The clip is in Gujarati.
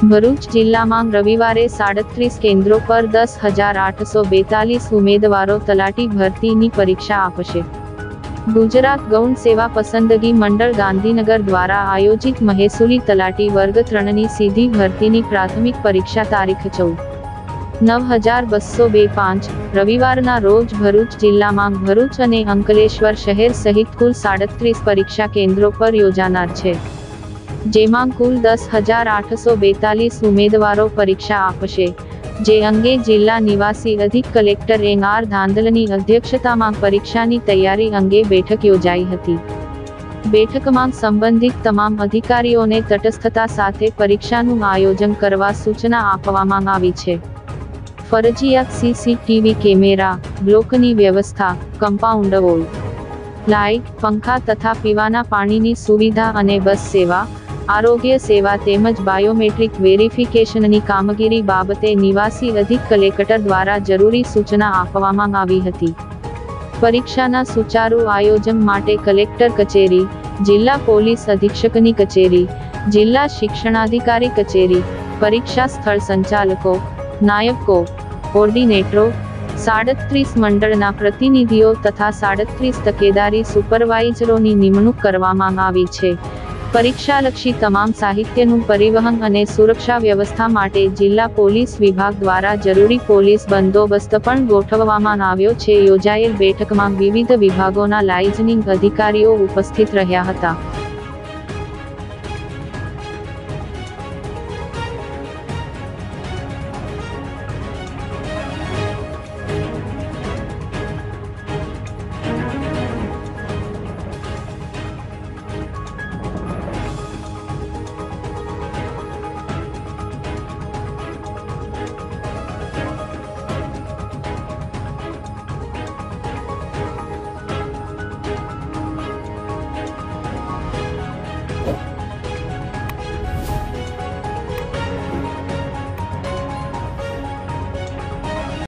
ભરૂચ જિલ્લામાં રવિવારે 37 કેન્દ્રો પર 10,842 ઉમેદવારો તલાટી ભરતીની પરીક્ષા આપશે. ગુજરાત ગૌણ સેવા પસંદગી મંડળ ગાંધીનગર દ્વારા આયોજિત મહેસૂલી તલાટી વર્ગ 3ની સીધી ભરતીની પ્રાથમિક પરીક્ષા તારીખ 14/9/225 રવિવારના રોજ ભરૂચ જિલ્લામાં ભરૂચ અને અંકલેશ્વર શહેર સહિત કુલ 37 પરીક્ષા કેન્દ્રો પર યોજાનાર છે, જેમાં કુલ 10,842 ઉમેદવારો પરીક્ષા આપશે. જે અંગે જિલ્લા નિવાસી અધિક કલેક્ટર એન.આર. ધાંધલની અધ્યક્ષતામાં પરીક્ષાની તૈયારી અંગે બેઠક યોજાઈ હતી. બેઠકમાં સંબંધિત તમામ અધિકારીઓને તટસ્થતા સાથે પરીક્ષાનું આયોજન કરવા સૂચના આપવામાં આવી છે. ફરજિયાત સીસીટીવી કેમેરા, બ્લોકની વ્યવસ્થા, કમ્પાઉન્ડ વોલ, લાઇટ, પંખા તથા પીવાના પાણીની સુવિધા અને બસ સેવા, આરોગ્ય સેવા તેમજ બાયોમેટ્રિક વેરિફિકેશનની કામગીરી બાબતે નિવાસી અધિક કલેક્ટર દ્વારા જરૂરી સૂચના આપવામાં આવી હતી. પરીક્ષાના સુચારુ આયોજન માટે કલેક્ટર કચેરી, જિલ્લા પોલીસ અધિક્ષકની કચેરી, જિલ્લા શિક્ષણાધિકારી કચેરી, પરીક્ષા સ્થળ સંચાલકો, નાયકો, કોર્ડિનેટરો, 37 મંડળના પ્રતિનિધિઓ તથા 37 તકેદારી સુપરવાઇઝરોની નિમણૂક કરવામાં આવી છે. પરીક્ષાલક્ષી તમામ સાહિત્યનું પરિવહન અને સુરક્ષા વ્યવસ્થા માટે જિલ્લા પોલીસ વિભાગ દ્વારા જરૂરી પોલીસ બંદોબસ્ત પણ ગોઠવવામાં આવ્યો છે. યોજાયેલ બેઠકમાં વિવિધ વિભાગોના લાયઝનિંગ અધિકારીઓ ઉપસ્થિત રહ્યા હતા.